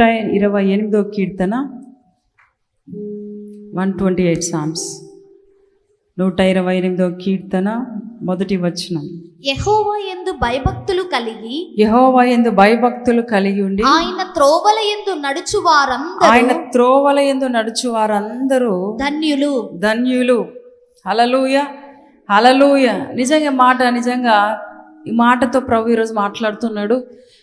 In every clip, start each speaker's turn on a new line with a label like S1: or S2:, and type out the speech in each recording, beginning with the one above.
S1: 128 కీర్తన 128 psalms 128 కీర్తన మొదటి వచనం.
S2: యెహోవా యందు భయభక్తులు కలిగి ఉండి ఆయన త్రోవల యందు నడుచు వారందరూ ధన్యులు. హల్లెలూయా హల్లెలూయా. నిజంగా ఈ మాటతో ప్రభు ఈరోజు మాట్లాడుతున్నాడు.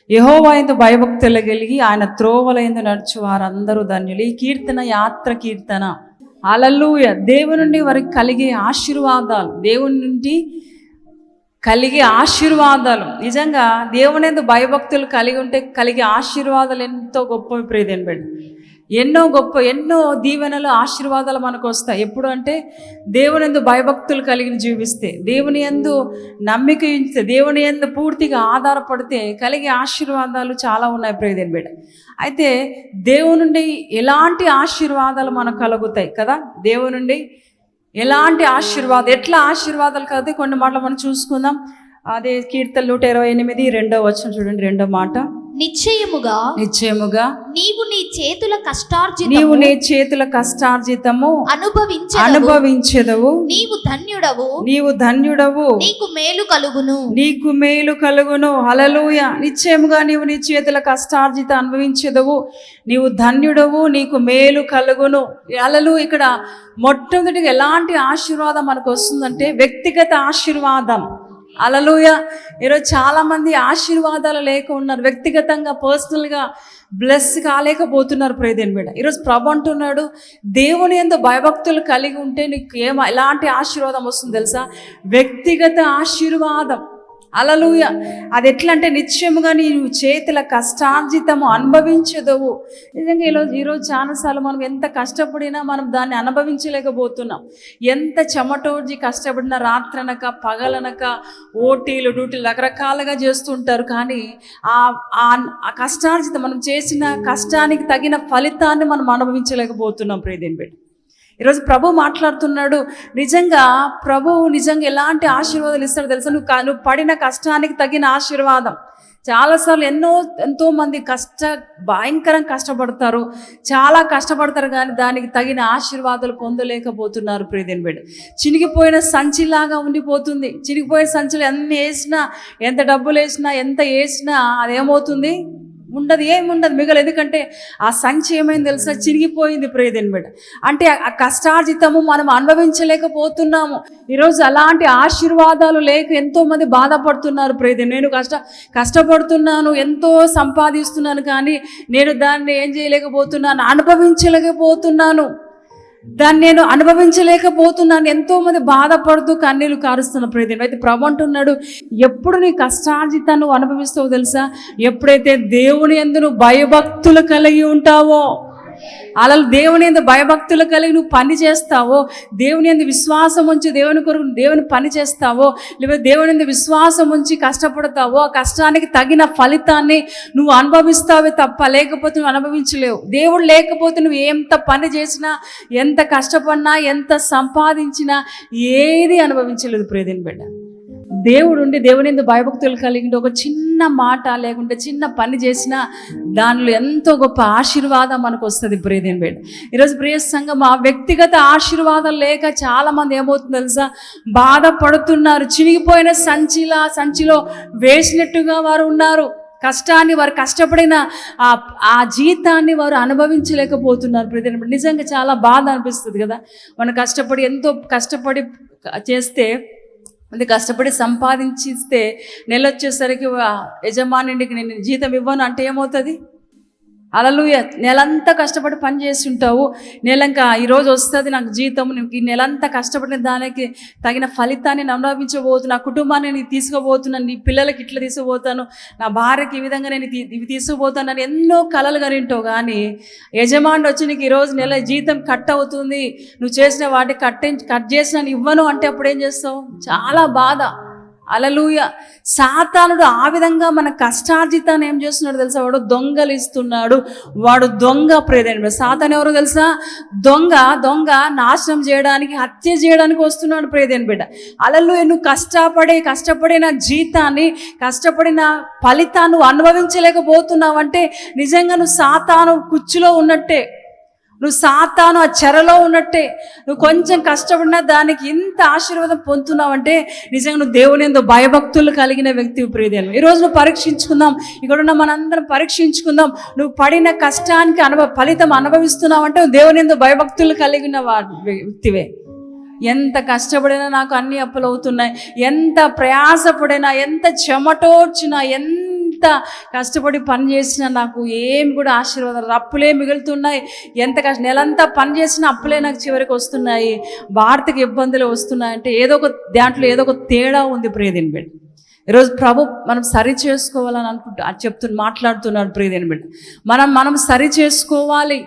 S2: యెహోవా యందు భయభక్తులు కలిగి ఆయన త్రోవల యందు నడుచు వారందరూ ధన్యులు. ఈ కీర్తన యాత్ర కీర్తన. హల్లెలూయా. దేవుని నుండి వారికి కలిగే ఆశీర్వాదాలు, దేవుని నుండి కలిగే ఆశీర్వాదాలు. నిజంగా దేవుని యందు భయభక్తులు కలిగి ఉంటే కలిగే ఆశీర్వాదాలు ఎంతో గొప్ప ప్రియదేని బిడ్డ. ఎన్నో దీవెనలు ఆశీర్వాదాలు మనకు వస్తాయి. ఎప్పుడు అంటే దేవుని యందు భయభక్తులు కలిగి జీవిస్తే, దేవుని యందు నమ్మిక ఉంచితే, దేవుని యందు పూర్తిగా ఆధారపడితే కలిగే ఆశీర్వాదాలు చాలా ఉన్నాయి ప్రియదేని బిడ్డ. అయితే దేవుని నుండి ఎలాంటి ఆశీర్వాదాలు మనకు కలుగుతాయి కదా. దేవుని నుండి ఎలాంటి ఎట్లా ఆశీర్వాదాలు కలిగితే కొన్ని మాటలు మనం చూసుకుందాం. అదే కీర్తన 128 2వ వచనం చూడండి. 2వ మాట, నిశ్చయముగా నీవు నీ చేతుల కష్టార్జితము అనుభవించెదవు. నీవు ధన్యుడవు. నీకు మేలు కలుగును. హల్లెలూయా. నిశ్చయముగా నీవు నీ చేతుల కష్టార్జిత అనుభవించెదవు. నీవు ధన్యుడవు, నీకు మేలు కలుగును. హల్లెలూయా. ఇక్కడ మొట్టమొదటిగా ఎలాంటి ఆశీర్వాదం మనకు వస్తుందంటే వ్యక్తిగత ఆశీర్వాదం. హల్లెలూయా. ఈరోజు చాలామంది ఆశీర్వాదాలు లేక ఉన్నారు, వ్యక్తిగతంగా పర్సనల్గా బ్లెస్ కాలేకపోతున్నారు ప్రియదేని బిడ్డ. ఈరోజు ప్రభు అంటున్నాడు, దేవుని యందు భయభక్తులు కలిగి ఉంటే నీకు ఎలాంటి ఆశీర్వాదం వస్తుంది తెలుసా? వ్యక్తిగత ఆశీర్వాదం. హల్లెలూయా. అది ఎట్లా అంటే నిశ్చయముగా నీవు చేతుల కష్టార్జితము అనుభవించదవు. నిజంగా ఈరోజు చాలాసార్లు మనం ఎంత కష్టపడినా మనం దాన్ని అనుభవించలేకపోతున్నాం. ఎంత చెమటోడ్చి కష్టపడినా రాత్రనక పగలనక ఓటీలు డ్యూటీలు రకరకాలుగా చేస్తుంటారు. కానీ ఆ కష్టార్జితం, మనం చేసిన కష్టానికి తగిన ఫలితాన్ని మనం అనుభవించలేకపోతున్నాం ప్రియదేని బిడ్డ. ఈరోజు ప్రభు మాట్లాడుతున్నాడు. ప్రభువు నిజంగా ఎలాంటి ఆశీర్వాదాలు ఇస్తాడో తెలుసా? నువ్వు పడిన కష్టానికి తగిన ఆశీర్వాదం. చాలాసార్లు ఎంతోమంది భయంకరంగా కష్టపడతారు, చాలా కష్టపడతారు, కానీ దానికి తగిన ఆశీర్వాదాలు పొందలేకపోతున్నారు ప్రియదేని బిడ్డ. చినిగిపోయిన సంచిలాగా ఉండిపోతుంది. చినిగిపోయిన సంచులు ఎన్ని వేసినా, ఎంత డబ్బులు వేసినా, ఎంత వేసినా అదేమవుతుంది? ఏముండదు మిగలదు. ఎందుకంటే ఆ సంచి ఏమైంది తెలుసా? చిరిగిపోయింది ప్రియదేని బిడ్డ. అంటే ఆ కష్టార్జితము మనం అనుభవించలేకపోతున్నాము. ఈరోజు అలాంటి ఆశీర్వాదాలు లేక ఎంతోమంది బాధపడుతున్నారు ప్రియదేని. నేను కష్టపడుతున్నాను, ఎంతో సంపాదిస్తున్నాను, కానీ నేను దాన్ని ఏం చేయలేకపోతున్నాను, అనుభవించలేకపోతున్నాను. నేను అనుభవించలేకపోతున్నాను. ఎంతోమంది బాధపడుతూ కన్నీళ్లు కారుస్తున్న ప్రియదేని. అయితే ప్రభు అంటున్నాడు, ఎప్పుడు నీ కష్టార్జితాన్ని అనుభవిస్తావో తెలుసా? ఎప్పుడైతే దేవుని యందు భయభక్తులు కలిగి ఉంటావో, అలా దేవుని యందు భయభక్తులు కలిగి నువ్వు పని చేస్తావో, దేవుని యందు విశ్వాసం ఉంచి దేవుని కొరకు దేవుని పని చేస్తావో, లేదా దేవుని యందు విశ్వాసం ఉంచి కష్టపడతావో, ఆ కష్టానికి తగిన ఫలితాన్ని నువ్వు అనుభవిస్తావే తప్ప లేకపోతే నువ్వు అనుభవించలేవు. దేవుడు లేకపోతే నువ్వు ఎంత పని చేసినా, ఎంత కష్టపడినా, ఎంత సంపాదించినా ఏది అనుభవించలేదు ప్రియదేని బిడ్డ. దేవుడుండి దేవుని యందు భయభక్తులు కలిగి ఒక చిన్న మాట లేకుంటే చిన్న పని చేసినా దానిలో ఎంతో గొప్ప ఆశీర్వాదం మనకు వస్తుంది ప్రియదేని బిడ్డ. ఈరోజు ప్రియ సంఘం, ఆ వ్యక్తిగత ఆశీర్వాదం లేక చాలామంది ఏమవుతుంది తెలుసా? బాధపడుతున్నారు. చినిగిపోయిన సంచిలో వేసినట్టుగా వారు ఉన్నారు. వారు కష్టపడిన ఆ జీతాన్ని వారు అనుభవించలేకపోతున్నారు ప్రియదేని బిడ్డ. నిజంగా చాలా బాధ అనిపిస్తుంది కదా. మనం ఎంతో కష్టపడి చేస్తే, అది కష్టపడి సంపాదించిస్తే నెల వచ్చేసరికి యజమానికి నేను జీతం ఇవ్వను అంటే ఏమవుతుంది? హల్లెలూయా. నెలంతా కష్టపడి పని చేసి ఉంటావు, నెలంకా ఈరోజు వస్తుంది నాకు జీతం, ఈ నెలంతా కష్టపడిన దానికి తగిన ఫలితాన్ని నేను అనుభవించబోతున్నాను, నా కుటుంబాన్ని నేను తీసుకుపోతున్నాను, నీ పిల్లలకి ఇట్లా తీసుకుపోతాను, నా భార్యకి ఈ విధంగా నేను ఇవి తీసుకుపోతాను అని ఎన్నో కలలు కనింటావు. కానీ యజమాని వచ్చి నీకు ఈరోజు నెల జీతం కట్ అవుతుంది, నువ్వు చేసిన వాటి కట్ చేసిన ఇవ్వను అంటే అప్పుడు ఏం చేస్తావు? చాలా బాధ. హల్లెలూయా. సాతానుడు ఆ విధంగా మన కష్టార్జితాన్ని ఏం చేస్తున్నాడు తెలుసా? వాడు దొంగలిస్తున్నాడు. వాడు దొంగ ప్రేదేంటి. సాతాను ఎవరో తెలుసా? దొంగ నాశనం చేయడానికి, హత్య చేయడానికి వస్తున్నాడు ప్రేదేని బిడ్డ. హల్లెలూయా. నువ్వు కష్టపడిన జీతాన్ని, కష్టపడిన ఫలితాన్ని నువ్వు అనుభవించలేకపోతున్నావంటే నిజంగా నువ్వు సాతాను కుచ్చులో ఉన్నట్టే, నువ్వు సాతాను ఆ చెరలో ఉన్నట్టే. నువ్వు కొంచెం కష్టపడినా దానికి ఇంత ఆశీర్వాదం పొందుతున్నావంటే నిజంగా నువ్వు దేవుని యందు భయభక్తులు కలిగిన వ్యక్తి ప్రియదేను. ఈరోజు నువ్వు పరీక్షించుకుందాం, ఇక్కడున్న మనందరం పరీక్షించుకుందాం. నువ్వు పడిన కష్టానికి ఫలితం అనుభవిస్తున్నావంటే నువ్వు దేవుని యందు భయభక్తులు కలిగిన వ్యక్తివే. ఎంత కష్టపడినా నాకు అన్ని అప్పులు అవుతున్నాయి, ఎంత ప్రయాసపడినా, ఎంత చెమటోర్చినా, ఎంత కష్టపడి పని చేసినా నాకు ఏమి కూడా ఆశీర్వాదాలు, అప్పులే మిగులుతున్నాయి. ఎంత నెలంతా పని చేసినా అప్పులే నాకు చివరికి వస్తున్నాయి, భారతకి ఇబ్బందులు వస్తున్నాయంటే దాంట్లో ఏదో ఒక తేడా ఉంది ప్రియదేని బిడ్డ. ఈరోజు ప్రభు మనం సరి చేసుకోవాలని మాట్లాడుతున్నాడు ప్రియదేని బిడ్డ. మనం సరి చేసుకోవాలి.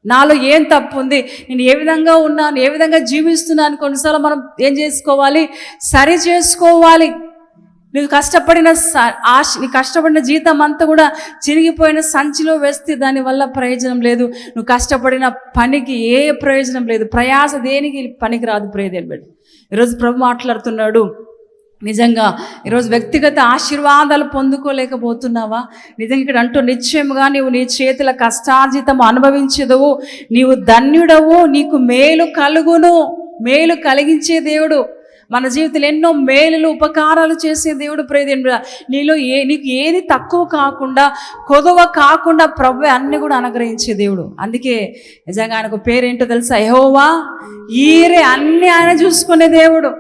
S2: నాలో ఏం తప్పు ఉంది, నేను ఏ విధంగా ఉన్నాను, ఏ విధంగా జీవిస్తున్నాను, కొన్నిసార్లు మనం ఏం చేసుకోవాలి? సరి చేసుకోవాలి. నువ్వు కష్టపడిన జీతం అంతా కూడా చిరిగిపోయిన సంచిలో వేస్తే దానివల్ల ప్రయోజనం లేదు. నువ్వు కష్టపడిన పనికి ఏ ప్రయోజనం లేదు, ప్రయాస దేనికి పనికి రాదు ప్రియదేని బిడ్డ. ఈరోజు ప్రభు మాట్లాడుతున్నాడు. నిజంగా ఈరోజు వ్యక్తిగత ఆశీర్వాదాలు పొందుకోలేకపోతున్నావా? నిజంగా ఇక్కడ అంటూ నిశ్చయముగా నీవు నీ చేతుల కష్టార్జితం అనుభవించదువు, నీవు ధన్యుడవు, నీకు మేలు కలుగును. మేలు కలిగించే దేవుడు, మన జీవితంలో ఎన్నో మేలులు ఉపకారాలు చేసే దేవుడు ప్రియదేవుడు. నీకు ఏది తక్కువ కాకుండా, కొదువ కాకుండా ప్రభువే అన్ని కూడా అనుగ్రహించే దేవుడు. అందుకే నిజంగా ఆయనకు పేరేంటో తెలుసా? యెహోవా ఈరే. అన్ని ఆయన చూసుకునే దేవుడు.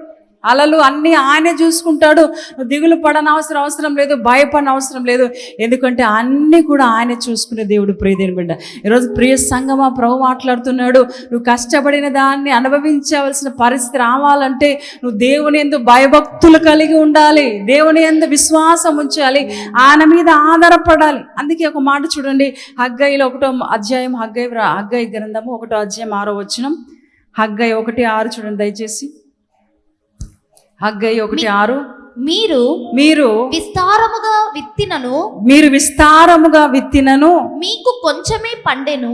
S2: అలలు అన్నీ ఆయనే చూసుకుంటాడు. దిగులు అవసరం లేదు, భయపడిన అవసరం లేదు, ఎందుకంటే అన్నీ కూడా ఆయనే చూసుకునే దేవుడు ప్రియదేని బిడ్డ. ఈరోజు ప్రియ సంగమా, ప్రభు మాట్లాడుతున్నాడు. నువ్వు కష్టపడిన దాన్ని అనుభవించవలసిన పరిస్థితి రావాలంటే నువ్వు దేవుని యందు భయభక్తులు కలిగి ఉండాలి, దేవుని యందు విశ్వాసం ఉంచాలి, ఆయన మీద ఆధారపడాలి. అందుకే ఒక మాట చూడండి, హగ్గయిలో 1వ అధ్యాయం, హగ్గయి గ్రంథము 1వ అధ్యాయం 6వ వచనం, హగ్గయి 1:6 చూడండి దయచేసి. హగ్గయి 1:6. మీరు విస్తారముగా విత్తినను మీకు కొంచెమే పండును,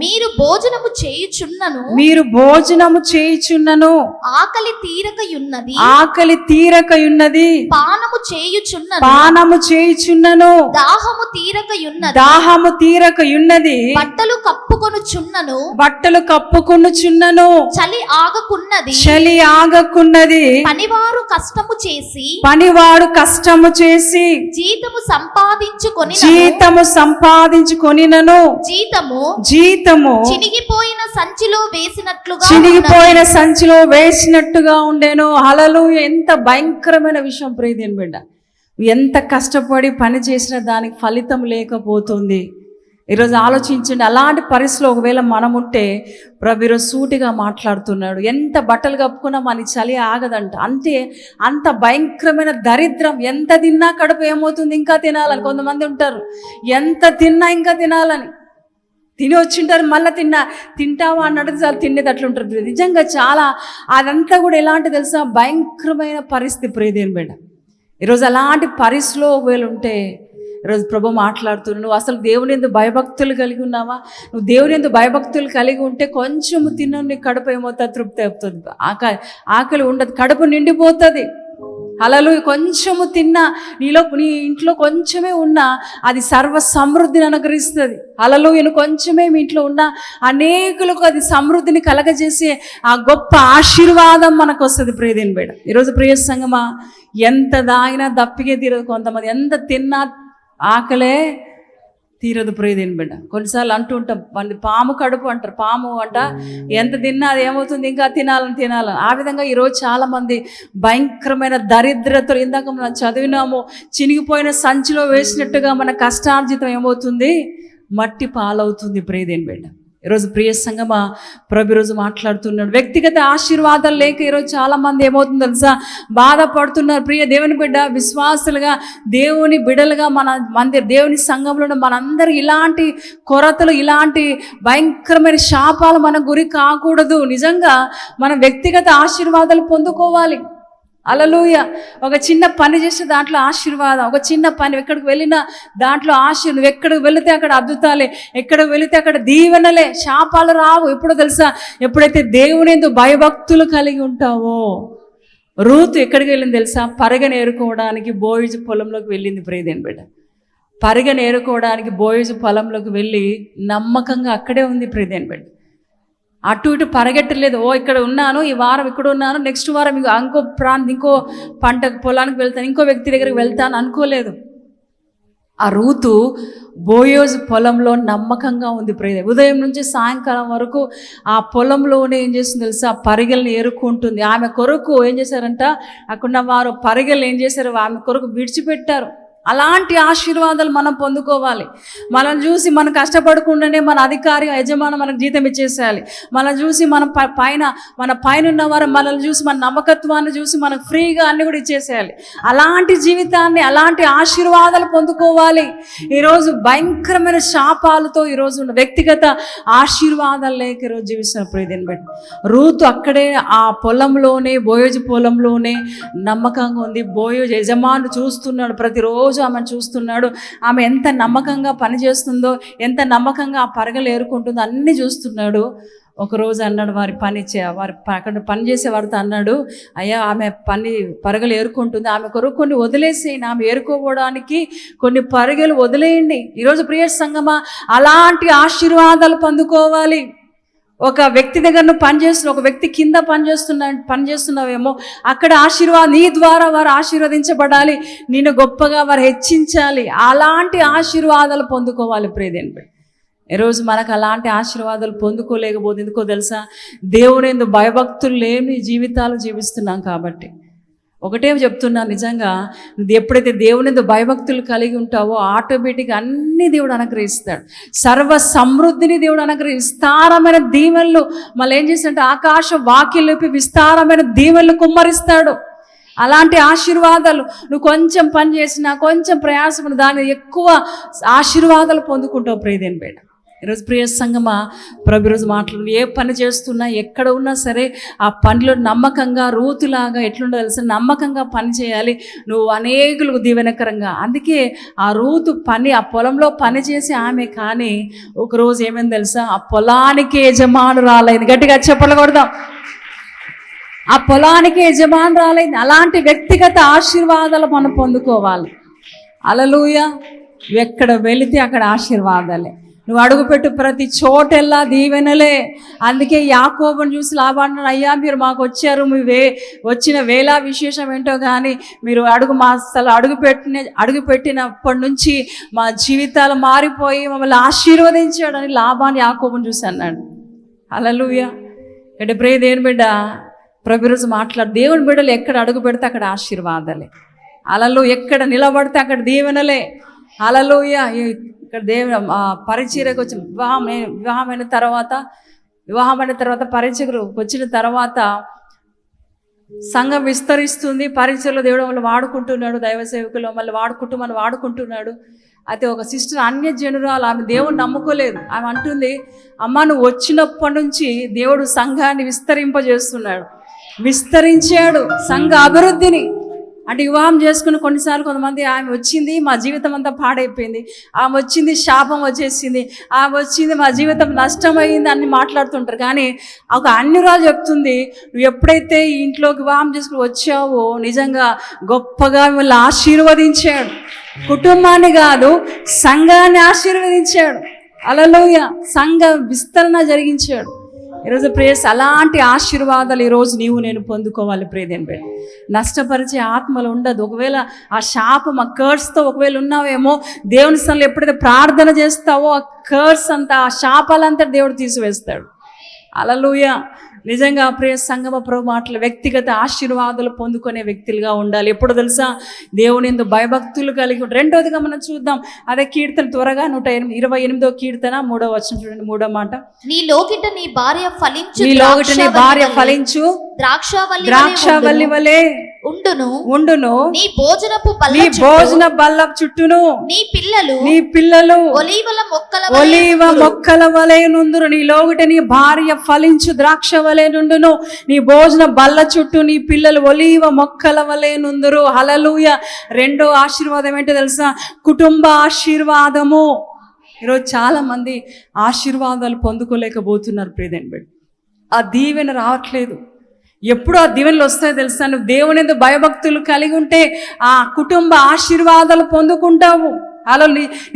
S2: మీరు భోజనము చేయుచున్నను ఆకలి తీరకయున్నది పానము చేయుచున్నను దాహము తీరకయున్నది బట్టలు కప్పుకొనుచున్నను చలి ఆగకున్నది పనివాడు కష్టము చేసి జీతము సంపాదించుకొనినను జీతము చినిగిపోయిన సంచిలో వేసినట్టుగా ఉండేను. హల్లెలూయా. ఎంత భయంకరమైన విషయం ప్రియదేని బిడ్డ. ఎంత కష్టపడి పని చేసినా దానికి ఫలితం లేకపోతుంది. ఈరోజు ఆలోచించండి, అలాంటి పరిస్థితిలో ఒకవేళ మనం ఉంటే ప్రభు ఈరోజు సూటిగా మాట్లాడుతున్నాడు. ఎంత బట్టలు కప్పుకున్నా మన చలి ఆగదంట. అంత భయంకరమైన దరిద్రం. ఎంత తిన్నా కడుపు ఏమవుతుంది, ఇంకా తినాలని. కొంతమంది ఉంటారు, ఎంత తిన్నా ఇంకా తినాలని, తిని వచ్చింటారు, మళ్ళీ తింటావా అన్నట్టు చాలా తినేది అట్లుంటారు. నిజంగా చాలా అదంతా కూడా ఎలాంటి తెలుసా? భయంకరమైన పరిస్థితి ప్రియదేని బిడ్డ. ఈరోజు అలాంటి పరిస్థితిలో ఒకవేళ ఉంటే ఈరోజు ప్రభు మాట్లాడుతున్నాడు. నువ్వు అసలు దేవుని యందు భయభక్తులు కలిగి ఉన్నావా? నువ్వు దేవుని యందు భయభక్తులు కలిగి ఉంటే కొంచెము తిన్న నీ కడుపు ఏమవుతుంది? తృప్తి అవుతుంది, ఆకలి ఉండదు, కడుపు నిండిపోతుంది. హల్లెలూయా. కొంచెము తిన్నా, నీ ఇంట్లో కొంచెమే ఉన్నా అది సర్వ సమృద్ధిని అనుగ్రహిస్తుంది. హల్లెలూయా. కొంచెమే మీ ఇంట్లో ఉన్నా అనేకులకు అది సమృద్ధిని కలగజేసే ఆ గొప్ప ఆశీర్వాదం మనకు వస్తుంది ప్రియదేని బిడ్డ. ఈరోజు ప్రియ సంగమా, ఎంత దాగినా దప్పికే తీరదు. కొంతమంది ఎంత తిన్నా ఆకలే తీరదు ప్రియదేని బిడ్డ. కొన్నిసార్లు అంటూ ఉంటాం, మన పాము కడుపు అంటారు. పాము ఎంత తిన్నా అది ఏమవుతుంది? ఇంకా తినాలని. ఆ విధంగా ఈరోజు చాలామంది భయంకరమైన దరిద్రతలు, ఇందాక మనం చదివినాము, చినిగిపోయిన సంచిలో వేసినట్టుగా మన కష్టార్జితం ఏమవుతుంది? మట్టి పాలవుతుంది ప్రియదేని బిడ్డ. ఈరోజు ప్రియ సంగమా, ప్రభు ఈరోజు మాట్లాడుతున్నాడు. వ్యక్తిగత ఆశీర్వాదాలు లేక ఈరోజు చాలామంది ఏమవుతుందో తెలుసా? బాధపడుతున్నారు. ప్రియ దేవుని బిడ్డ, విశ్వాసులుగా, దేవుని బిడ్డలుగా, దేవుని సంఘంలో మనందరూ ఇలాంటి కొరతలు, ఇలాంటి భయంకరమైన శాపాలు మన గురి కాకూడదు. నిజంగా మనం వ్యక్తిగత ఆశీర్వాదాలు పొందుకోవాలి. హల్లెలూయ. ఒక చిన్న పని చేస్తే దాంట్లో ఆశీర్వాదం, ఒక చిన్న పని ఎక్కడికి వెళ్ళినా దాంట్లో నువ్వు ఎక్కడికి వెళితే అక్కడ అద్భుతాలే, ఎక్కడికి వెళితే అక్కడ దీవెనలే, శాపాలు రావు. ఎప్పుడో తెలుసా, ఎప్పుడైతే దేవుని యందు భయభక్తులు కలిగి ఉంటావో. రూతు ఎక్కడికి వెళ్ళింది తెలుసా, పరిగెను ఏరుకోవడానికి బోయజు పొలంలోకి వెళ్ళింది. ప్రియదేని బిడ్డ, పరిగెను ఏరుకోవడానికి బోయజు పొలంలోకి వెళ్ళి నమ్మకంగా అక్కడే ఉంది. ప్రియదేని బిడ్డ, అటు ఇటు పరిగెట్టలేదు. ఇక్కడ ఉన్నాను, ఈ వారం ఇక్కడ ఉన్నాను, నెక్స్ట్ వారం ఇంకో పంట పొలానికి వెళ్తాను, ఇంకో వ్యక్తి దగ్గరికి వెళ్తాను అనుకోలేదు. ఆ రూతు బోయోజు పొలంలో నమ్మకంగా ఉంది. ఉదయం నుంచి సాయంకాలం వరకు ఆ పొలంలోనే ఏం చేస్తుంది తెలుసా, పరిగెల్ని ఏరుకుంటుంది. ఆమె కొరకు ఏం చేశారంట, అక్కడ వారు పరిగెలు ఏం చేశారు, ఆమె కొరకు విడిచిపెట్టారు. అలాంటి ఆశీర్వాదాలు మనం పొందుకోవాలి. మనం చూసి మనం కష్టపడకుండానే మన అధికారి యజమాని మనకు జీతం ఇచ్చేసేయాలి. మనం చూసి మన పైన ఉన్నవారు మనల్ని చూసి మన నమ్మకత్వాన్ని చూసి మనకు ఫ్రీగా అన్ని కూడా ఇచ్చేసేయాలి. అలాంటి జీవితాన్ని, అలాంటి ఆశీర్వాదాలు పొందుకోవాలి. ఈరోజు భయంకరమైన శాపాలతో ఈరోజు ఉన్న వ్యక్తిగత ఆశీర్వాదాలు లేక ఈరోజు జీవిస్తున్న ప్రియదేని బట్టి రూతు అక్కడే ఆ పొలంలోనే, బోయోజు పొలంలోనే నమ్మకంగా ఉంది. బోయోజు యజమాను చూస్తున్నాడు, ప్రతిరోజు ఆమె చూస్తున్నాడు. ఆమె ఎంత నమ్మకంగా పనిచేస్తుందో, ఎంత నమ్మకంగా ఆ పరగలు ఏరుకుంటుందో అన్నీ చూస్తున్నాడు. ఒకరోజు అన్నాడు వారి అక్కడ పనిచేసే వారితో అన్నాడు, అయ్యా ఆమె పరగలు ఏరుకుంటుంది, ఆమె కొరకు కొన్ని వదిలేసేయండి, ఆమె ఏరుకోవడానికి కొన్ని పరగలు వదిలేయండి. ఈరోజు ప్రియ సంగమా, అలాంటి ఆశీర్వాదాలు పొందుకోవాలి. ఒక వ్యక్తి దగ్గర నువ్వు పనిచేస్తున్నావు, ఒక వ్యక్తి కింద పనిచేస్తున్నావేమో, అక్కడ ఆశీర్వాదం నీ ద్వారా వారు ఆశీర్వదించబడాలి, నిన్ను గొప్పగా వారు హెచ్చించాలి. అలాంటి ఆశీర్వాదాలు పొందుకోవాలి. ప్రియదేని ఈరోజు మనకు అలాంటి ఆశీర్వాదాలు పొందుకోలేకపోతే ఎందుకో తెలుసా, దేవుని యందు భయభక్తులు లేని జీవితాలు జీవిస్తున్నాం కాబట్టి. ఒకటే చెప్తున్నా, నిజంగా ఎప్పుడైతే దేవుని యందు భయభక్తులు కలిగి ఉంటావో ఆటోమేటిక్గా అన్ని దేవుడు అనుగ్రహిస్తాడు. సర్వ సమృద్ధిని దేవుడు విస్తారమైన దీవెనలు మళ్ళీ ఏం చేస్తాడంటే ఆకాశ వాకిలిపి విస్తారమైన దీవెనలు కుమ్మరిస్తాడు. అలాంటి ఆశీర్వాదాలు నువ్వు కొంచెం పని చేసినా, కొంచెం ప్రయాసపడిన దాన్ని ఎక్కువ ఆశీర్వాదాలు పొందుకుంటావు. ప్రియదేని బేట ఈరోజు ప్రియ సంగమా, ప్రభు ఈరోజు మాట్లాడు, ఏ పని చేస్తున్నా ఎక్కడ ఉన్నా సరే ఆ పనిలో నమ్మకంగా రూతులాగా ఎట్లుండో తెలుసా, నమ్మకంగా పని చేయాలి. నువ్వు అనేకులకు దీవెనకరంగా. అందుకే ఆ రూతు ఆ పొలంలో పని చేసి ఆమె కానీ ఒకరోజు ఏమైంది తెలుసా, ఆ పొలానికి యజమానురాలైంది. గట్టిగా చెప్పకూడదాం, ఆ పొలానికి యజమానురాలైంది. అలాంటి వ్యక్తిగత ఆశీర్వాదాలు మనం పొందుకోవాలి. హల్లెలూయా. ఎక్కడ వెళితే అక్కడ ఆశీర్వాదాలే. నువ్వు అడుగుపెట్టు ప్రతి చోటెల్లా దీవెనలే. అందుకే యాకోబుని చూసి లాబాను, అయ్యా మీరు మాకు వచ్చారు, మీ వచ్చిన వేళ విశేషం ఏంటో కానీ మీరు అడుగుపెట్టినప్పటి నుంచి మా జీవితాలు మారిపోయి మమ్మల్ని ఆశీర్వదించాడని లాబాను యాకోబుని చూసి అన్నాడు. హల్లెలూయా. అంటే ప్రియదేని బిడ్డ, ప్రభు రోజు మాట్లాడు, దేవుని బిడ్డలు ఎక్కడ అడుగు పెడితే అక్కడ ఆశీర్వాదాలే. హల్లెలూయా. ఎక్కడ నిలబడితే అక్కడ దీవెనలే. హల్లెలూయా. ఇక్కడ పరిచర్యకు వచ్చి వివాహమైన తర్వాత పరిచర్యకు వచ్చిన తర్వాత సంఘం విస్తరిస్తుంది. పరిచర్యలో దేవుడు మమ్మల్ని వాడుకుంటున్నాడు, దైవ సేవకులు మమ్మల్ని వాడుకుంటున్నాడు. అయితే ఒక సిస్టర్ అన్యజనురాలు, ఆమె దేవుని నమ్ముకోలేదు. ఆమె అంటుంది, అమ్మ నువ్వు వచ్చినప్పటి నుంచి దేవుడు సంఘాన్ని విస్తరించాడు, సంఘ అభివృద్ధిని. అంటే వివాహం చేసుకుని కొన్నిసార్లు కొంతమంది ఆమె వచ్చింది మా జీవితం అంతా పాడైపోయింది, ఆమె వచ్చింది శాపం వచ్చేసింది, ఆమె వచ్చింది మా జీవితం నష్టమైంది అని మాట్లాడుతుంటారు. కానీ ఒక అన్యురాలు చెప్తుంది, నువ్వు ఎప్పుడైతే ఈ ఇంట్లోకి వివాహం చేసుకుని వచ్చావో నిజంగా గొప్పగా మిమ్మల్ని ఆశీర్వదించాడు. కుటుంబాన్ని కాదు, సంఘాన్ని ఆశీర్వదించాడు. హల్లెలూయా. సంఘ విస్తరణ జరిగించాడు. ఈరోజు ప్రేయస్ అలాంటి ఆశీర్వాదాలు ఈరోజు నేను పొందుకోవాలి. ప్రియదేని బిడ్డ, నష్టపరిచే ఆత్మలు ఉండదు. ఒకవేళ ఆ శాపం, ఆ కర్స్తో ఒకవేళ ఉన్నావేమో, దేవుని స్థలంలో ఎప్పుడైతే ప్రార్థన చేస్తావో ఆ కర్స్ అంతా, ఆ శాపాలంతా దేవుడు తీసివేస్తాడు. హల్లెలూయా. నిజంగా ప్రియ సంగమ ప్రభు మాటలు వ్యక్తిగత ఆశీర్వాదాలు పొందుకునే వ్యక్తులుగా ఉండాలి. ఎప్పుడు తెలుసా, దేవుని యందు భయభక్తులు కలిగి. రెండోదిగా మనం చూద్దాం, అదే కీర్తన త్వరగా 128వ కీర్తన 3వ వచనం చూడండి. 3వ మాట,
S3: నీలోకిట నీ భార్య ఫలించు,
S2: ద్రాక్షవల్లి వలె ఉండును
S3: నీ భోజనపు
S2: భోజన బల్ల చుట్టూను
S3: నీ
S2: పిల్లలు
S3: ఒలీవ
S2: మొక్కల వలె నుందురు. నీ లోగిట నీ భార్య ఫలించు ద్రాక్ష వలె నుండును. నీ భోజన బల్ల చుట్టూ నీ పిల్లలు ఒలీవ మొక్కల వలె నుందురు. హల్లెలూయా. రెండో ఆశీర్వాదం ఏంటో తెలుసా? కుటుంబ ఆశీర్వాదము. ఈరోజు చాలా మంది ఆశీర్వాదాలు పొందుకోలేకపోతున్నారు. ప్రియదేని ఆ దీవెన రావట్లేదు. ఎప్పుడు ఆ దీవెనలు వస్తాయో తెలుసా? నువ్వు దేవుని యందు భయభక్తులు కలిగి ఉంటే ఆ కుటుంబ ఆశీర్వాదాలు పొందుకుంటావు. అలా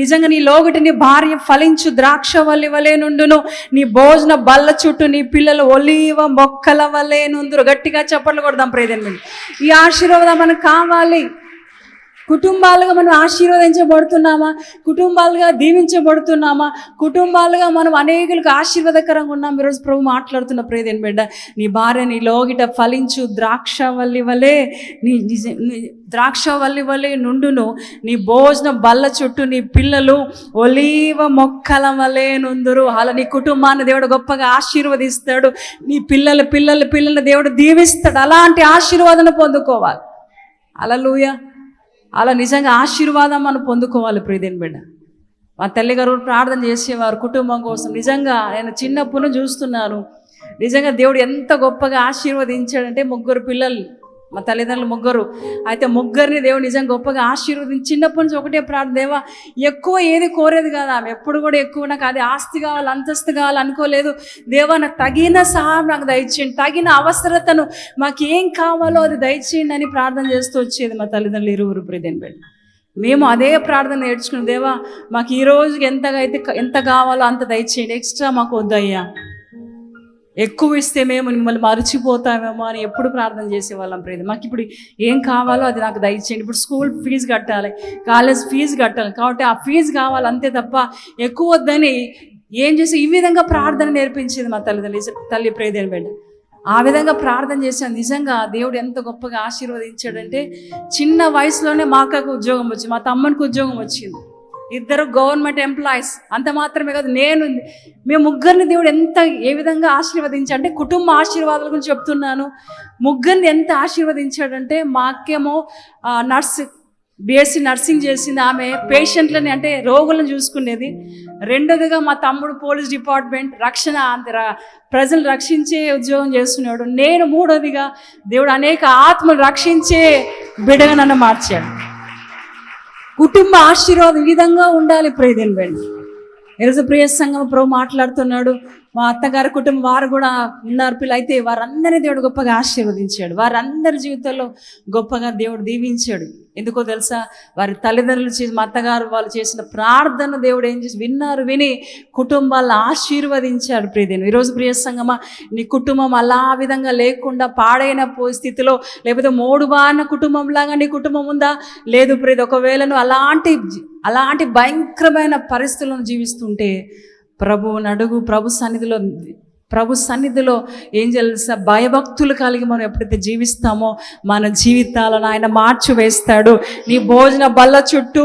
S2: నిజంగా నీ లోగటి నీ భార్య ఫలించు ద్రాక్ష వలె నుండును. నీ భోజన బల్ల చుట్టూ నీ పిల్లలు ఒలీవ మొక్కల వలె నుందురు. గట్టిగా చప్పట్లు కొడదాం ప్రియదేని. ఈ ఆశీర్వాదం మనకు కావాలి. కుటుంబాలుగా మనం ఆశీర్వదించబడుతున్నామా? కుటుంబాలుగా దీవించబడుతున్నామా? కుటుంబాలుగా మనం అనేకులకు ఆశీర్వాదకరంగా ఉన్నాం. ఈరోజు ప్రభు మాట్లాడుతున్న ప్రియదేని బిడ్డ, నీ భార్య నీ లోగిట ఫలించు ద్రాక్షవల్లి వలె ద్రాక్షవల్లి వలె నుండును. నీ భోజన బల్ల చుట్టూ నీ పిల్లలు ఒలీవ మొక్కల వలె నుందురు. అలా నీ కుటుంబాన్ని దేవుడు గొప్పగా ఆశీర్వదిస్తాడు. నీ పిల్లల దేవుడు దీవిస్తాడు. అలాంటి ఆశీర్వాదం పొందుకోవాలి. హల్లెలూయా. అలా నిజంగా ఆశీర్వాదం మనం పొందుకోవాలి. ప్రియదేని బిడ్డ, మా తల్లిగారు ప్రార్థన చేసేవారు కుటుంబం కోసం. నిజంగా నేను చిన్నప్పుడు చూస్తున్నాను. నిజంగా దేవుడు ఎంత గొప్పగా ఆశీర్వదించాడంటే, 3 పిల్లలు, మా తల్లిదండ్రులు 3. అయితే 3 దేవుడు నిజంగా గొప్పగా ఆశీర్వదించి చిన్నప్పటి నుంచి ఒకటే ప్రార్థన, దేవా ఎక్కువ ఏది కోరేది కాదు ఆమె. ఎప్పుడు కూడా ఎక్కువ నాకు అది ఆస్తి కావాలి, అంతస్తు కావాలి అనుకోలేదు. దేవా నాకు తగిన సహాయం నాకు దయచేయండి, తగిన అవసరతను మాకు ఏం కావాలో అది దయచేయండి అని ప్రార్థన చేస్తూ వచ్చేది మా తల్లిదండ్రులు 2 ప్రియదేని బిడ్డ. మేము అదే ప్రార్థన నేర్చుకున్నాం. దేవా మాకు ఈ రోజుకి ఎంత కావాలో అంత దయచేయండి, ఎక్స్ట్రా మాకు వద్దయ్యా, ఎక్కువ ఇస్తే మేము మిమ్మల్ని మర్చిపోతామేమో అని ఎప్పుడు ప్రార్థన చేసేవాళ్ళం. ప్రియది మాకు ఇప్పుడు ఏం కావాలో అది నాకు దయచేయండి. ఇప్పుడు స్కూల్ ఫీజు కట్టాలి, కాలేజ్ ఫీజు కట్టాలి, కాబట్టి ఆ ఫీజు కావాలి అంతే తప్ప ఎక్కువ వద్దని ఏం చేసి ఈ విధంగా ప్రార్థన నేర్పించేది మా తల్లి ప్రియదేని బిడ్డ. ఆ విధంగా ప్రార్థన చేశాను. నిజంగా దేవుడు ఎంత గొప్పగా ఆశీర్వదించాడంటే, చిన్న వయసులోనే మా అక్కకు ఉద్యోగం వచ్చింది, మా తమ్మునికి ఉద్యోగం వచ్చింది. 2 గవర్నమెంట్ ఎంప్లాయీస్. అంత మాత్రమే కాదు, మేము 3 దేవుడు ఏ విధంగా ఆశీర్వదించాడంటే, కుటుంబ ఆశీర్వాదాల గురించి చెప్తున్నాను. 3 ఎంత ఆశీర్వదించాడంటే, మా అక్కేమో BSc నర్సింగ్ చేసింది. ఆమె పేషెంట్లని అంటే రోగులను చూసుకునేది. 2దిగా మా తమ్ముడు పోలీస్ డిపార్ట్మెంట్ ప్రజలు రక్షించే ఉద్యోగం చేస్తున్నాడు. నేను 3దిగా దేవుడు అనేక ఆత్మలు రక్షించే బిడ్డగా నన్ను మార్చాడు. కుటుంబ ఆశీర్వాదం ఈ విధంగా ఉండాలి. ప్రియదేని బిడ్డ, ఈరోజు ప్రియ సంఘం ప్రభు మాట్లాడుతున్నాడు. మా అత్తగారి కుటుంబం వారు కూడా ఉన్నారు పిల్లలు. అయితే వారందరినీ దేవుడు గొప్పగా ఆశీర్వదించాడు. వారందరి జీవితంలో గొప్పగా దేవుడు దీవించాడు. ఎందుకో తెలుసా? వారి తల్లిదండ్రులు మా అత్తగారు వాళ్ళు చేసిన ప్రార్థన దేవుడు ఏం చేసి విని కుటుంబాలను ఆశీర్వదించాడు. ప్రియదేని, ఈరోజు ప్రియ సంఘమా, నీ కుటుంబం అలా విధంగా లేకుండా పాడైన స్థితిలో, లేకపోతే మోడుబారిన కుటుంబంలాగా నీ కుటుంబం ఉందా? లేదు ప్రియది. ఒకవేళ నువ్వు అలాంటి భయంకరమైన పరిస్థితులను జీవిస్తుంటే ప్రభువుని అడుగు. ప్రభు సన్నిధిలో ఏం తెలుసా? భయభక్తులు కలిగి మనం ఎప్పుడైతే జీవిస్తామో మన జీవితాలను ఆయన మార్చివేస్తాడు. నీ భోజన బల్ల చుట్టూ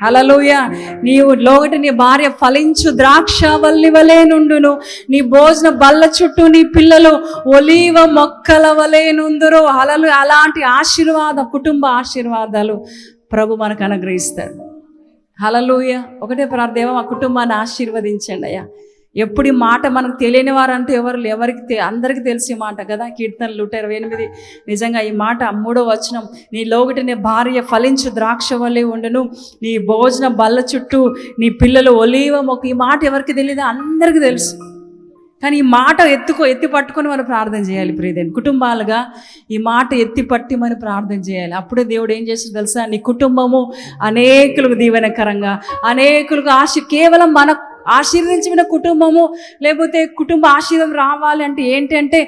S2: హల్లెలూయా నీవు లోగటి నీ భార్య ఫలించు ద్రాక్షవల్లి వలె నుండును. నీ భోజన బల్ల చుట్టూ నీ పిల్లలు ఒలీవ మొక్కల వలె నుందురు. హల్లెలూయా. అలాంటి ఆశీర్వాదం, కుటుంబ ఆశీర్వాదాలు ప్రభు మనకు అనుగ్రహిస్తాడు. హల్లెలూయా. ఒకటే ప్రార్థన, మా కుటుంబాన్ని ఆశీర్వదించండి అయ్యా. ఎప్పుడు ఈ మాట మనకు తెలియని వారంటూ అందరికీ తెలిసే మాట కదా. కీర్తనలు 128. నిజంగా ఈ మాట 3వ వచనం, నీ లోగిట నీ భార్య ఫలించు ద్రాక్ష వలె ఉండును. నీ భోజన బల్ల చుట్టూ నీ పిల్లలు ఒలీవ మొక్క. ఈ మాట ఎవరికి తెలియదు? అందరికీ తెలుసు. కానీ ఈ మాట ఎత్తి పట్టుకొని మనం ప్రార్థన చేయాలి. ప్రియదేని, కుటుంబాలుగా ఈ మాట ఎత్తి మనం ప్రార్థన చేయాలి. అప్పుడే దేవుడు ఏం చేస్తాడు తెలుసా? నీ కుటుంబము అనేకులకు దీవెనకరంగా, అనేకులకు కేవలం మన ఆశీర్వదించిన కుటుంబము, లేకపోతే కుటుంబ ఆశీర్వాదం రావాలి అంటే ఏంటంటే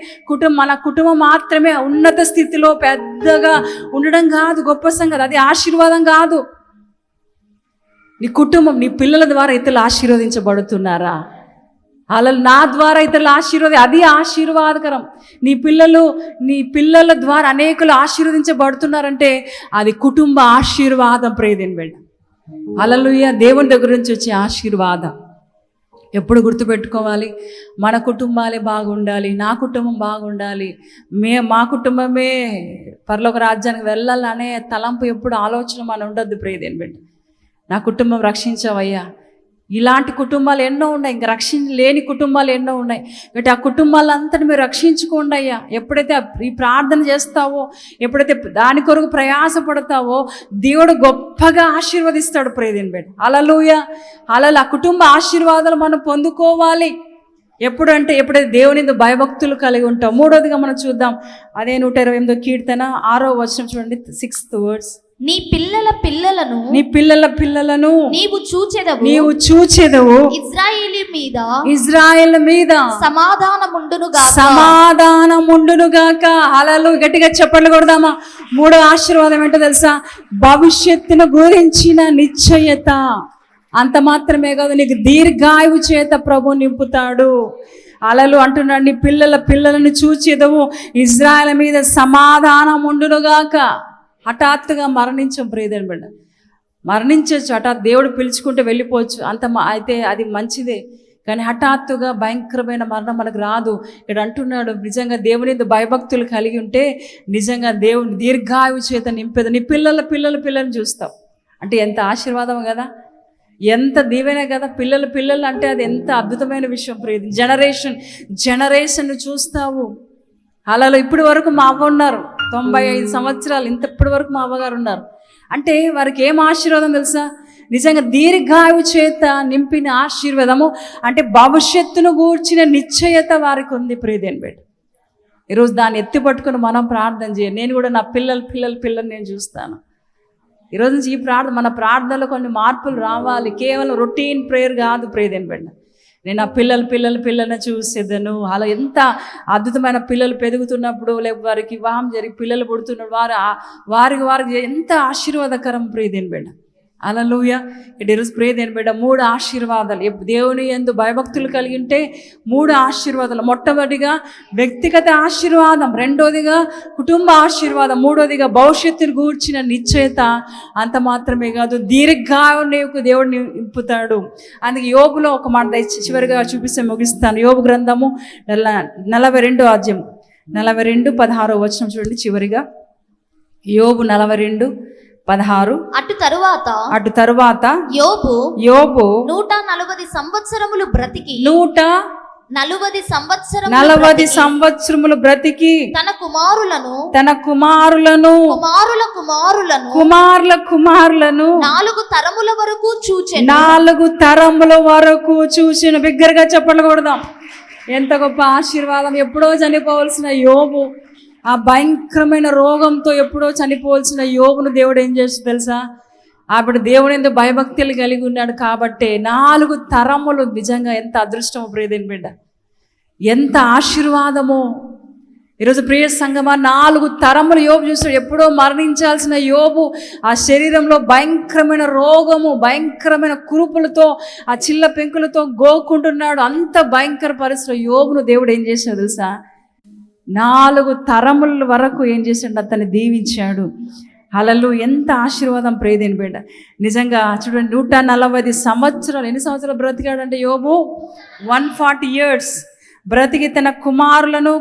S2: మన కుటుంబం మాత్రమే ఉన్నత స్థితిలో పెద్దగా ఉండడం కాదు, గొప్ప సంగతి. అది ఆశీర్వాదం కాదు. నీ కుటుంబం, నీ పిల్లల ద్వారా ఇతరులు ఆశీర్వదించబడుతున్నారా? అలా నా ద్వారా ఇతరులు అది ఆశీర్వాదకరం. నీ పిల్లల ద్వారా అనేకులు ఆశీర్వదించబడుతున్నారంటే అది కుటుంబ ఆశీర్వాదం. ప్రియదేని బిడ్డ, హల్లెలూయా. దేవుని దగ్గర నుంచి వచ్చే ఆశీర్వాదం. ఎప్పుడు గుర్తుపెట్టుకోవాలి, మన కుటుంబాలే బాగుండాలి, నా కుటుంబం బాగుండాలి, మా కుటుంబమే పరలోక రాజ్యానికి వెళ్ళాలనే తలంపు ఎప్పుడు ఆలోచన మన ఉండొద్దు. ప్రియదేని బిడ్డ, నా కుటుంబం రక్షించవయ్యా. ఇలాంటి కుటుంబాలు ఎన్నో ఉన్నాయి, ఇంకా లేని కుటుంబాలు ఎన్నో ఉన్నాయి. కాబట్టి ఆ కుటుంబాలంతటి మీరు రక్షించుకోండి అయ్యా. ఎప్పుడైతే ఈ ప్రార్థన చేస్తావో, ఎప్పుడైతే దాని కొరకు ప్రయాసపడతావో దేవుడు గొప్పగా ఆశీర్వదిస్తాడు. ప్రియదేని బిడ్డ, హల్లెలూయా. ఆ కుటుంబ ఆశీర్వాదాలు మనం పొందుకోవాలి. ఎప్పుడైతే దేవుని భయభక్తులు కలిగి ఉంటాం. మూడోదిగా మనం చూద్దాం, అదే 128వ కీర్తన 6వ వచనం చూడండి, 6th వర్స్.
S3: నీ పిల్లల పిల్లలను
S2: నీవు చూచెదవు ఇజ్రాయేల్ మీద సమాధానముండును గాక. హల్లెలూయా. గట్టిగా చప్పట్లు కొడదామా? మూడో ఆశీర్వాదం ఏంటో తెలుసా? భవిష్యత్తును గురించిన నిశ్చయత. అంత మాత్రమే కాదు, నీకు దీర్ఘాయువు చేత ప్రభు నింపుతాడు. అలలు అంటున్నాడు, నీ పిల్లలను చూచెదవు, ఇజ్రాయేల్ మీద సమాధానముండునుగాక. హఠాత్తుగా మరణించం ప్రియదేని బిడ్డ, మరణించవచ్చు. హఠాత్ దేవుడు పిలుచుకుంటే వెళ్ళిపోవచ్చు, అయితే అది మంచిదే. కానీ హఠాత్తుగా భయంకరమైన మరణం మనకు రాదు. ఇక్కడ అంటున్నాడు, నిజంగా దేవుని భయభక్తులు కలిగి ఉంటే నిజంగా దేవుని దీర్ఘాయువు చేత నింపేది. నీ పిల్లలను చూస్తావు అంటే ఎంత ఆశీర్వాదం కదా, ఎంత దీవెన కదా. పిల్లలు అంటే అది ఎంత అద్భుతమైన విషయం. ప్రియ జనరేషన్ చూస్తావు. అలా ఇప్పటి వరకు మా అవ్వ ఉన్నారు, 95 సంవత్సరాలు, ఇప్పటి వరకు మా అవ్వగారు ఉన్నారు. అంటే వారికి ఏం ఆశీర్వాదం తెలుసా? నిజంగా దీర్ఘాయువు చేత నింపిన ఆశీర్వాదము. అంటే భవిష్యత్తును గూర్చిన నిశ్చయత వారికి ఉంది. ప్రియదేని బిడ్డ, ఈరోజు దాన్ని ఎత్తి పట్టుకుని మనం ప్రార్థన చేయాలి. నేను కూడా నా పిల్లలు నేను చూస్తాను. ఈరోజు నుంచి మన ప్రార్థనలో కొన్ని మార్పులు రావాలి. కేవలం రొటీన్ ప్రేయర్ కాదు. ప్రియదేని బిడ్డ, నేను ఆ పిల్లలను చూసేదను. అలా ఎంత అద్భుతమైన పిల్లలు పెరుగుతున్నప్పుడు, లేకపోతే వారికి వివాహం జరిగి పిల్లలు పుడుతున్నప్పుడు వారికి ఎంత ఆశీర్వాదకరం. ప్రియదేని బిడ్డ, హల్లెలూయా. ఈరోజు ప్రియదేని బిడ్డ, 3 ఆశీర్వాదాలు. దేవుని యందు భయభక్తులు కలిగి ఉంటే 3 ఆశీర్వాదాలు. మొట్టమొదటిగా వ్యక్తిగత ఆశీర్వాదం, రెండోదిగా కుటుంబ ఆశీర్వాదం, మూడోదిగా భవిష్యత్తును గూర్చిన నిశ్చయత. అంత మాత్రమే కాదు, దీర్ఘాయువుకు దేవుడు నింపుతాడు. అందుకే యోబులో ఒక మాట చివరిగా చూపిస్తే ముగిస్తాను. యోబు గ్రంథము 42వ అధ్యాయం 42:16 వచనం చూడండి. చివరిగా యోబు 42:16. అటు తరువాత యోబు
S3: 140 సంవత్సరములు బ్రతికి
S2: 140 సంవత్సరములు బ్రతికి తన కుమారులను కుమారుల కుమారులను
S3: 4 తరముల వరకు చూచెను.
S2: 4 తరముల వరకు చూసిన. బిగ్గరగా చెప్పలు కొడదాం. ఎంత గొప్ప ఆశీర్వాదం. ఎప్పుడో చనిపోవలసిన యోబు, ఆ భయంకరమైన రోగంతో ఎప్పుడో చనిపోవలసిన యోబును దేవుడు ఏం చేస్తూ తెలుసా? ఆవిడ దేవుని ఎందుకు భయభక్తులు కలిగి ఉన్నాడు కాబట్టే 4 తరములు. నిజంగా ఎంత అదృష్టమో ప్రియదేని బిడ్డ, ఎంత ఆశీర్వాదమో. ఈరోజు ప్రియ సంగమా, 4 తరములు యోబు చూస్తాడు. ఎప్పుడో మరణించాల్సిన యోబు ఆ శరీరంలో భయంకరమైన రోగము, భయంకరమైన కురుపులతో, ఆ చిల్ల పెంకులతో గోకుంటున్నాడు. అంత భయంకర పరిస్థితిలో యోబును దేవుడు ఏం చేశాడు తెలుసా? 4 తరముల వరకు ఏం చేశాడు? అతన్ని దీవించాడు. హల్లెలూయా. ఎంత ఆశీర్వాదం ప్రియదేని బిడ్డ. నిజంగా చూడండి, 140 సంవత్సరాలు. ఎన్ని సంవత్సరాలు బ్రతికాడంటే యోబు? 140 years బ్రతికి తన కుమారులను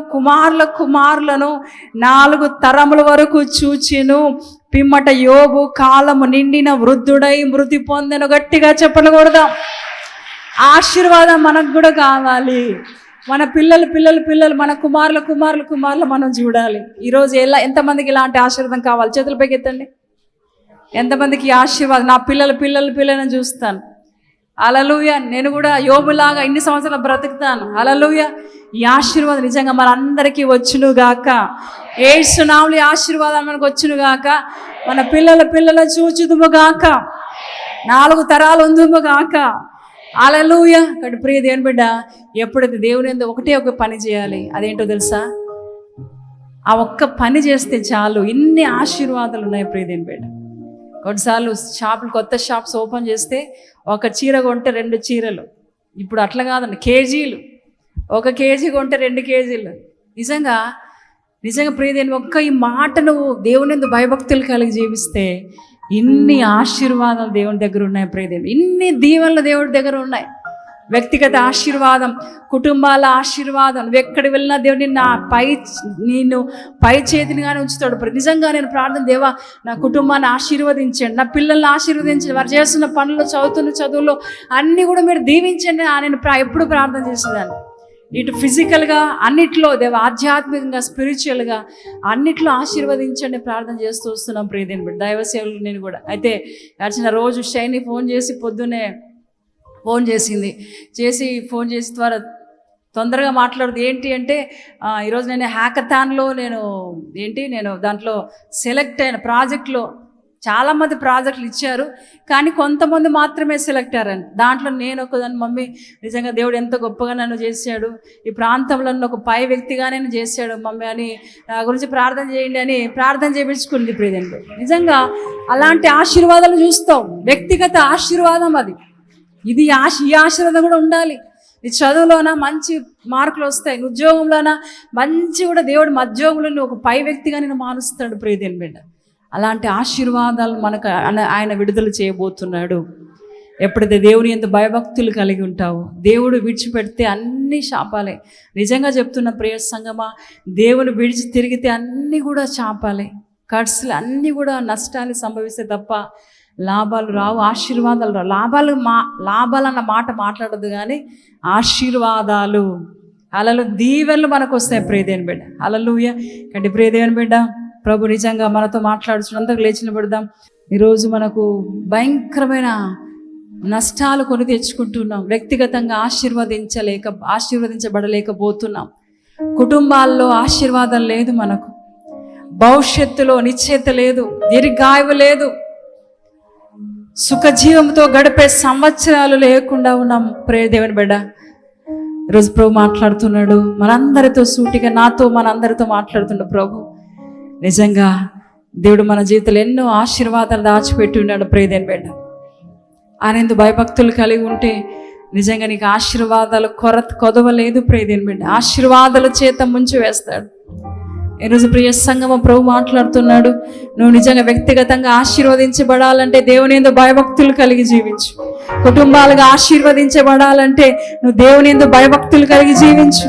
S2: 4 తరముల వరకు చూచెను. పిమ్మట యోబు కాలము నిండిన వృద్ధుడై మృతి పొందెను. గట్టిగా చెప్పకూడదాం. ఆశీర్వాదం మనకు కూడా కావాలి. మన పిల్లలు మన కుమారులు మనం చూడాలి. ఈరోజు ఎంతమందికి ఇలాంటి ఆశీర్వాదం కావాలి? చేతుల పైకి ఎత్తండి. ఎంతమందికి ఆశీర్వాదం? నా పిల్లలను చూస్తాను. హల్లెలూయా. నేను కూడా యోబులాగా ఇన్ని సంవత్సరాలు బ్రతుకుతాను. హల్లెలూయా. ఈ ఆశీర్వాదం నిజంగా మనందరికీ వచ్చును గాక. యేసు నామములో ఈ ఆశీర్వాదం మనకు వచ్చును గాక. మన పిల్లల చూచుదుము గాక. 4 తరాలు ఉందుము గాక. హల్లెలూయా. కాబట్టి ప్రియ దేవుని బిడ్డ, ఎప్పుడైతే దేవుని యందు ఒక పని చేయాలి. అదేంటో తెలుసా? ఆ ఒక్క పని చేస్తే చాలు, ఇన్ని ఆశీర్వాదాలు ఉన్నాయి ప్రియ దేవుని బిడ్డ. కొన్నిసార్లు కొత్త షాప్స్ ఓపెన్ చేస్తే ఒక చీర కొంటే 2 చీరలు. ఇప్పుడు అట్లా కాదండి, కేజీలు. 1 కేజీ కొంటే 2 కేజీలు. నిజంగా ప్రియ దేవుని ఒక్క ఈ మాట నువ్వు దేవుని యందు భయభక్తులు కలిగి జీవిస్తే ఇన్ని ఆశీర్వాదాలు దేవుని దగ్గర ఉన్నాయి ప్రియదేవుడు. ఇన్ని దీవెనలు దేవుడి దగ్గర ఉన్నాయి. వ్యక్తిగత ఆశీర్వాదం, కుటుంబాల ఆశీర్వాదం. నువ్వు ఎక్కడికి వెళ్ళినా దేవుడు నిన్ను పై చేతినిగానే ఉంచుతాడు. నిజంగా నేను ప్రార్థన, దేవా నా కుటుంబాన్ని ఆశీర్వదించండి, నా పిల్లల్ని ఆశీర్వదించండి, వారు చేస్తున్న పనులు, చదువుతున్న చదువుల్లో అన్నీ కూడా మీరు దీవించండి. నేను ఎప్పుడు ప్రార్థన చేసేదాన్ని. ఇటు ఫిజికల్గా అన్నిట్లో దేవ, ఆధ్యాత్మికంగా, స్పిరిచువల్గా అన్నిట్లో ఆశీర్వదించండి ప్రార్థన చేస్తూ వస్తున్నాం. ప్రియదేని బిడ్డ, దైవ సేవలు నేను కూడా. అయితే గడిచిన రోజు షైని ఫోన్ చేసి పొద్దున్నే ఫోన్ చేసి ద్వారా తొందరగా మాట్లాడుతుంది. ఏంటి అంటే ఈరోజు నేను హ్యాకథాన్లో నేను దాంట్లో సెలెక్ట్ అయిన ప్రాజెక్ట్లో, చాలామంది ప్రాజెక్టులు ఇచ్చారు కానీ కొంతమంది మాత్రమే సెలెక్ట్ అయ్యారని. దాంట్లో నేను ఒకదాన్ని, మమ్మీ నిజంగా దేవుడు ఎంత గొప్పగా నన్ను చేశాడు, ఈ ప్రాంతంలో నన్ను ఒక పై వ్యక్తిగా నేను చేశాడు మమ్మీ అని, నా గురించి ప్రార్థన చేయండి అని ప్రార్థన చేయించుకుంది. ప్రియదండి, నిజంగా అలాంటి ఆశీర్వాదాలు చూస్తాం. వ్యక్తిగత ఆశీర్వాదం అది. ఈ ఆశీర్వాదం కూడా ఉండాలి. నీ చదువులోన మంచి మార్కులు వస్తాయి, నీ ఉద్యోగంలోన మంచి కూడా దేవుడు ఉద్యోగంలో నువ్వు ఒక పై వ్యక్తిగా నేను మారుస్తాడు. ప్రియదేని బిడ్డ, అలాంటి ఆశీర్వాదాలు మనకు ఆయన విడుదల చేయబోతున్నాడు. ఎప్పుడైతే దేవుని ఎంత భయభక్తులు కలిగి ఉంటావో, దేవుడు విడిచిపెడితే అన్ని శాపాలే. నిజంగా చెప్తున్న ప్రియ సంగమా, దేవుని విడిచి తిరిగితే అన్నీ కూడా శాపాలే, ఖర్చులు అన్నీ కూడా నష్టాలు సంభవిస్తే తప్ప లాభాలు రావు, ఆశీర్వాదాలు రావు. లాభాలన్న మాట మాట్లాడదు కానీ ఆశీర్వాదాలు, అలలు, దీవెనలు మనకు వస్తాయి. ప్రియదేని బిడ్డ, హల్లెలూయా. కంటే ప్రియదేని బిడ్డ, ప్రభు నిజంగా మనతో మాట్లాడుతున్నంతకు లేచిన పెడదాం. ఈరోజు మనకు భయంకరమైన నష్టాలు కొని తెచ్చుకుంటున్నాం. వ్యక్తిగతంగా ఆశీర్వదించబడలేకపోతున్నాం. కుటుంబాల్లో ఆశీర్వాదం లేదు, మనకు భవిష్యత్తులో నిశ్చయిత లేదు, దీర్ఘాయువు లేదు, సుఖజీవంతో గడిపే సంవత్సరాలు లేకుండా ఉన్నాం. ప్రియ దేవుని బిడ్డ, ఈరోజు ప్రభు మాట్లాడుతున్నాడు మనందరితో సూటిగా, నాతో మనందరితో మాట్లాడుతున్నాడు ప్రభు. నిజంగా దేవుడు మన జీవితంలో ఎన్నో ఆశీర్వాదాలు దాచిపెట్టి ఉన్నాడు. ప్రియదేని బిడ్డ, ఆయన ఎందుకు భయభక్తులు కలిగి ఉంటే నిజంగా నీకు ఆశీర్వాదాలు కొదవలేదు. ప్రియదేని బిడ్డ, ఆశీర్వాదాల చేత ముంచి వేస్తాడు. ఈరోజు ప్రియ సంగమ ప్రభు మాట్లాడుతున్నాడు, నువ్వు నిజంగా వ్యక్తిగతంగా ఆశీర్వదించబడాలంటే దేవుని యందు భయభక్తులు కలిగి జీవించు. కుటుంబాలుగా ఆశీర్వదించబడాలంటే నువ్వు దేవుని యందు భయభక్తులు కలిగి జీవించు.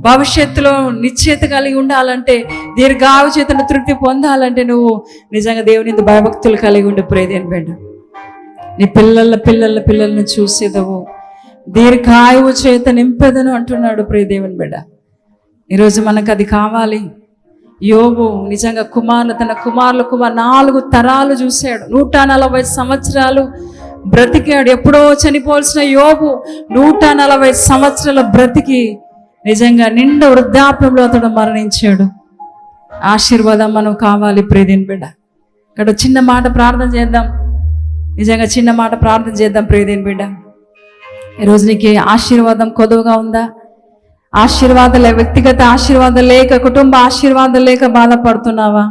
S2: భవిష్యత్తులో నిశ్చయిత కలిగి ఉండాలంటే, దీర్ఘాయు చేతను తృప్తి పొందాలంటే నువ్వు నిజంగా దేవుని యందు భయభక్తులు కలిగి ఉండు. ప్రియదేని బిడ్డ, నీ పిల్లలను చూసేదవు, దీర్ఘాయువు చేత నింపెదను అంటున్నాడు ప్రియదేవుని బిడ్డ. ఈరోజు మనకు అది కావాలి. యోబు నిజంగా తన కుమారులకు 4 తరాలు చూశాడు. 140 సంవత్సరాలు బ్రతికాడు. ఎప్పుడో చనిపోవాల్సిన యోబు 140 సంవత్సరాల బ్రతికి నిజంగా నిండా వృద్ధాప్యంలో అతడు మరణించాడు. ఆశీర్వాదం మనం కావాలి. ప్రియదేని బిడ్డ, ఇక్కడ చిన్న మాట ప్రార్థన చేద్దాం. నిజంగా చిన్న మాట ప్రార్థన చేద్దాం. ప్రియదేని బిడ్డ, ఈరోజు నీకు ఆశీర్వాదం కొదువుగా ఉందా? ఆశీర్వాదాలు, వ్యక్తిగత ఆశీర్వాదం లేక, కుటుంబ ఆశీర్వాదం లేక బాధపడుతున్నావా?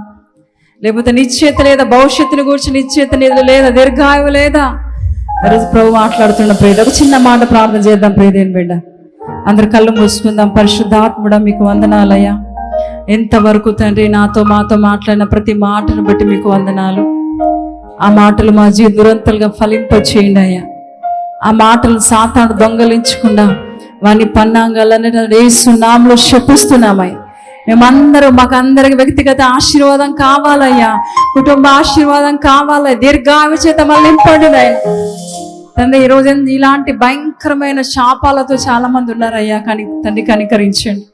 S2: లేకపోతే నిశ్చయిత లేదా, భవిష్యత్తుని గురించి నిశ్చయిత లేదా, దీర్ఘాయువు లేదా? ఈరోజు ప్రభు మాట్లాడుతున్న ప్రియుడు, ఒక చిన్న మాట ప్రార్థన చేద్దాం. ప్రియదేని బిడ్డ, అందరు కళ్ళు మూసుకుందాం. పరిశుద్ధాత్ముడా మీకు వందనాలయ్యా. ఎంతవరకు తండ్రి మాతో మాట్లాడిన ప్రతి మాటను బట్టి మీకు వందనాలు. ఆ మాటలు మా జీవిత దురంతలుగా ఫలింపచేయండి అయ్యా. ఆ మాటలు సాతాను దొంగలించకుండా వాని పన్నాంగాలన్నీ యేసు నామములో శపిస్తున్నామయ్యా. మాకందరికి వ్యక్తిగత ఆశీర్వాదం కావాలయ్యా, కుటుంబ ఆశీర్వాదం కావాలయ్యా, దీర్ఘాయువు చేత మళ్ళీ నింపండి నాయన తండ్రి. ఈరోజు ఇలాంటి భయంకరమైన శాపాలతో చాలా మంది ఉన్నారయ్యా. కానీ తండ్రి కనికరించండి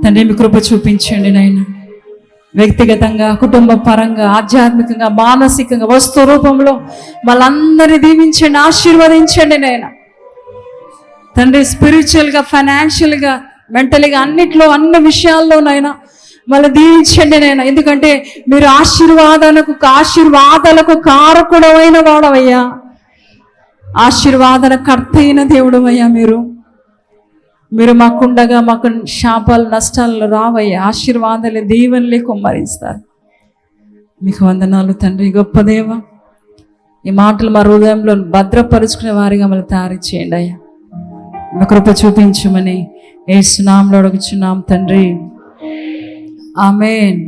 S2: తండ్రి, మీ కృప చూపించండి నాయన. వ్యక్తిగతంగా, కుటుంబ పరంగా, ఆధ్యాత్మికంగా, మానసికంగా, వస్తు రూపంలో వాళ్ళందరినీ దీవించండి, ఆశీర్వదించండి నాయన తండ్రి. స్పిరిచువల్గా, ఫైనాన్షియల్గా, మెంటలీగా, అన్ని విషయాల్లోనైనా మళ్ళీ దీవించండి నాయన. ఎందుకంటే మీరు ఆశీర్వాదాలకు కారకుడమైన వాడవయ్యా, ఆశీర్వాదన కర్త అయిన దేవుడు అయ్యా. మీరు మాకుండగా మాకు శాపాలు, నష్టాలు రావయ్యా. ఆశీర్వాదాలు, దీవెనలే కుమ్మరిస్తారు. మీకు వందనాలు తండ్రి. గొప్ప దేవ, ఈ మాటలు మా హృదయంలో భద్రపరుచుకునే వారిగా మళ్ళీ తయారు చేయండి అయ్యా. మీ కృప చూపించమని యేసు నామములో అడుగుచున్నాం తండ్రి. ఆమేన్.